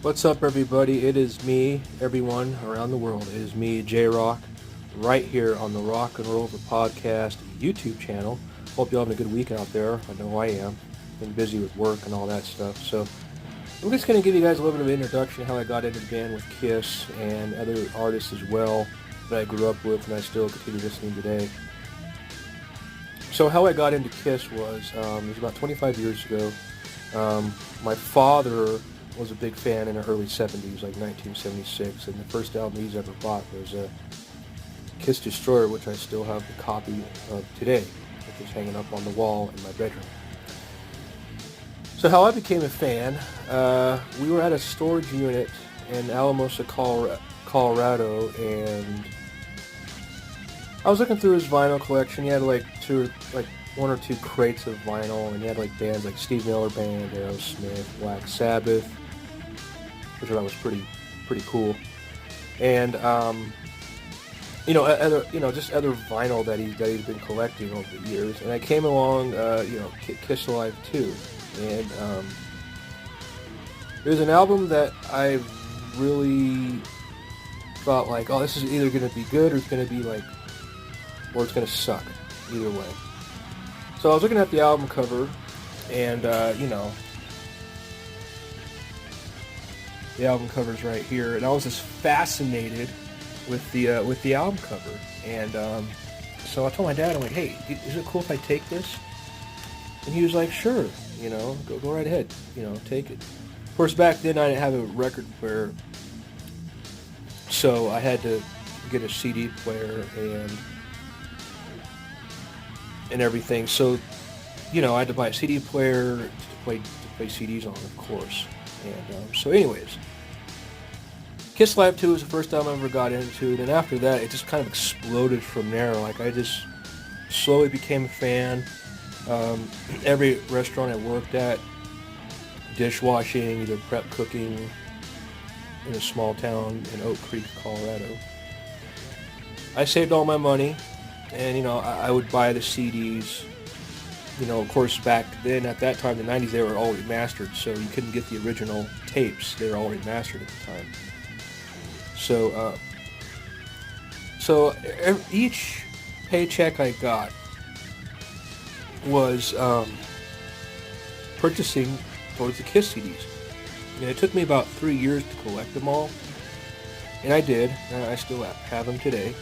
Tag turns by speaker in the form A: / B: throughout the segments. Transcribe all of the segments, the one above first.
A: What's up, everybody? It is me, everyone around the world. It is me, J-Rock, right here on the Rock and Roll Podcast YouTube channel. Hope you're having a good week out there. I know I am. Been busy with work and all that stuff. So I'm just going to give you guys a little bit of an introduction how I got into the band with Kiss and other artists as well that I grew up with and I still continue listening today. So how I got into Kiss was, it was about 25 years ago. My father was a big fan in the early 70s, like 1976, and the first album he's ever bought was Kiss Destroyer, which I still have the copy of today, which is hanging up on the wall in my bedroom. So how I became a fan, we were at a storage unit in Alamosa, Colorado, and I was looking through his vinyl collection. He had like one or two crates of vinyl, and he had like bands like Steve Miller Band, Aerosmith, Black Sabbath, which I thought was pretty cool, and just other vinyl that he's been collecting over the years. And I came along, Kiss Alive 2, and there's an album that I really thought like, oh, this is either going to be good or it's going to be like, or it's going to suck, either way. So I was looking at the album cover, and the album cover's right here, and I was just fascinated with the album cover. And so I told my dad, I'm like, hey, is it cool if I take this? And he was like, sure, go right ahead, take it. Of course, back then I didn't have a record player, so I had to get a CD player and everything. So, I had to buy a CD player to play CDs on, of course. And so, anyways, Kiss Live 2 was the first time I ever got into it, and after that, it just kind of exploded from there. Like, I just slowly became a fan. Every restaurant I worked at, dishwashing, either prep cooking, in a small town in Oak Creek, Colorado. I saved all my money, and I would buy the CDs. Of course, back then, at that time, the 90s, they were all remastered, so you couldn't get the original tapes. They were all remastered at the time. So each paycheck I got was purchasing towards the Kiss CDs. And it took me about 3 years to collect them all, and I did. I still have them today.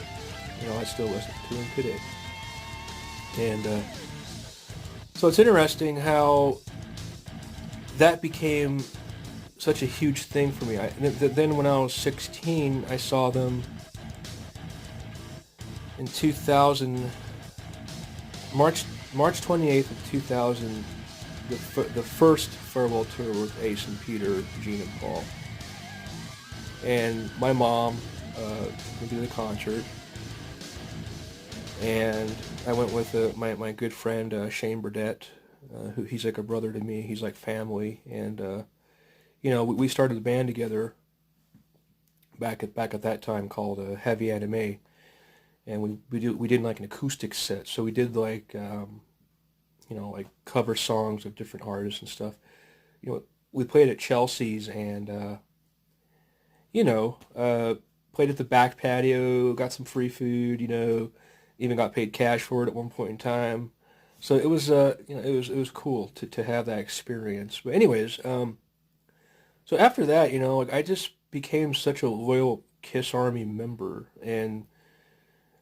A: I still listen to them today. And so it's interesting how that became such a huge thing for me. Then when I was 16, I saw them in 2000, March 28th of 2000, the first farewell tour with Ace and Peter, Gene and Paul. And my mom took me to the concert. And I went with my good friend Shane Burdett, who he's like a brother to me. He's like family, and we started the band together back at that time called Heavy Anime, and we did like an acoustic set. So we did like like cover songs of different artists and stuff. We played at Chelsea's and played at the back patio, got some free food, even got paid cash for it at one point in time. So it was it was cool to have that experience. But anyways, so after that, I just became such a loyal Kiss Army member, and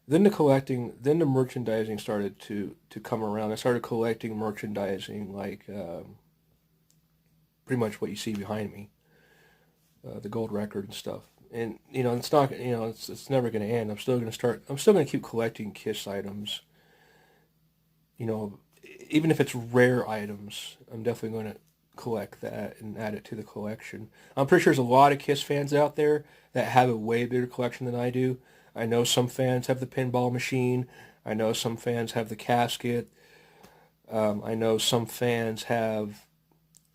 A: then the merchandising started to come around. I started collecting merchandising like pretty much what you see behind me, the gold record and stuff. And it's not it's never going to end. I'm still going to keep collecting Kiss items. Even if it's rare items, I'm definitely going to collect that and add it to the collection. I'm pretty sure there's a lot of Kiss fans out there that have a way bigger collection than I do. I know some fans have the pinball machine. I know some fans have the casket. I know some fans have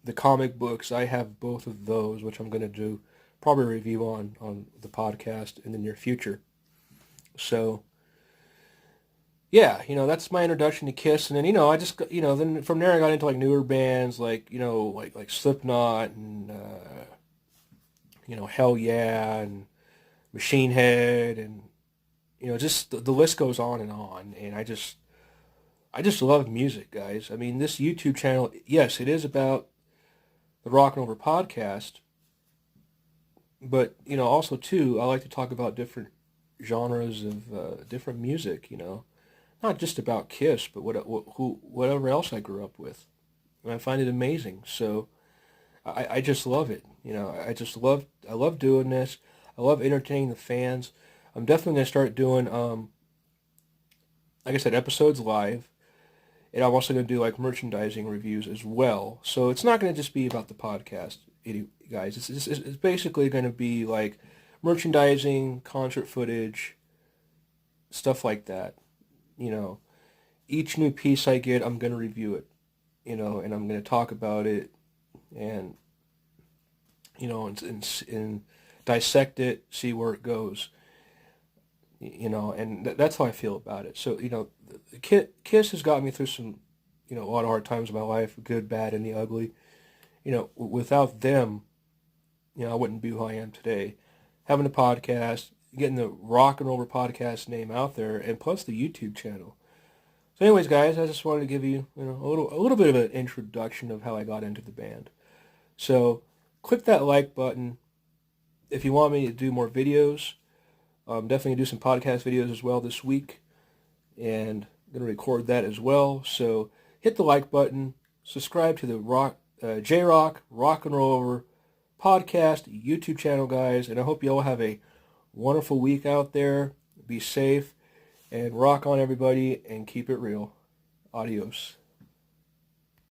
A: the comic books. I have both of those, which I'm going to do probably a review on the podcast in the near future. So, yeah, that's my introduction to Kiss, and then I just then from there I got into like newer bands like like Slipknot and Hell Yeah and Machine Head, and just the list goes on and on. And I just love music, guys. I mean, this YouTube channel, yes, it is about the Rock and Over podcast, but also too, I like to talk about different genres of different music. Not just about Kiss, but whatever else I grew up with. And I find it amazing. So I just love it. I love doing this. I love entertaining the fans. I'm definitely gonna start doing like I said, episodes live, and I'm also gonna do like merchandising reviews as well. So it's not gonna just be about the podcast, guys. It's basically gonna be like merchandising, concert footage, stuff like that. You know, each new piece I get, I'm gonna review it. And I'm gonna talk about it, and and dissect it, see where it goes. And that's how I feel about it. So, Kiss has got me through some, a lot of hard times in my life, good, bad, and the ugly. Without them, I wouldn't be who I am today. Having a podcast, getting the Rock and Roller Podcast name out there, and plus the YouTube channel. So anyways, guys, I just wanted to give you, a little bit of an introduction of how I got into the band. So click that like button if you want me to do more videos. I'm definitely going to do some podcast videos as well this week, and I'm going to record that as well. So hit the like button, subscribe to the J-Rock Rock and Roll Over podcast YouTube channel, guys, and I hope you all have a wonderful week out there. Be safe, and rock on, everybody, and keep it real. Adios.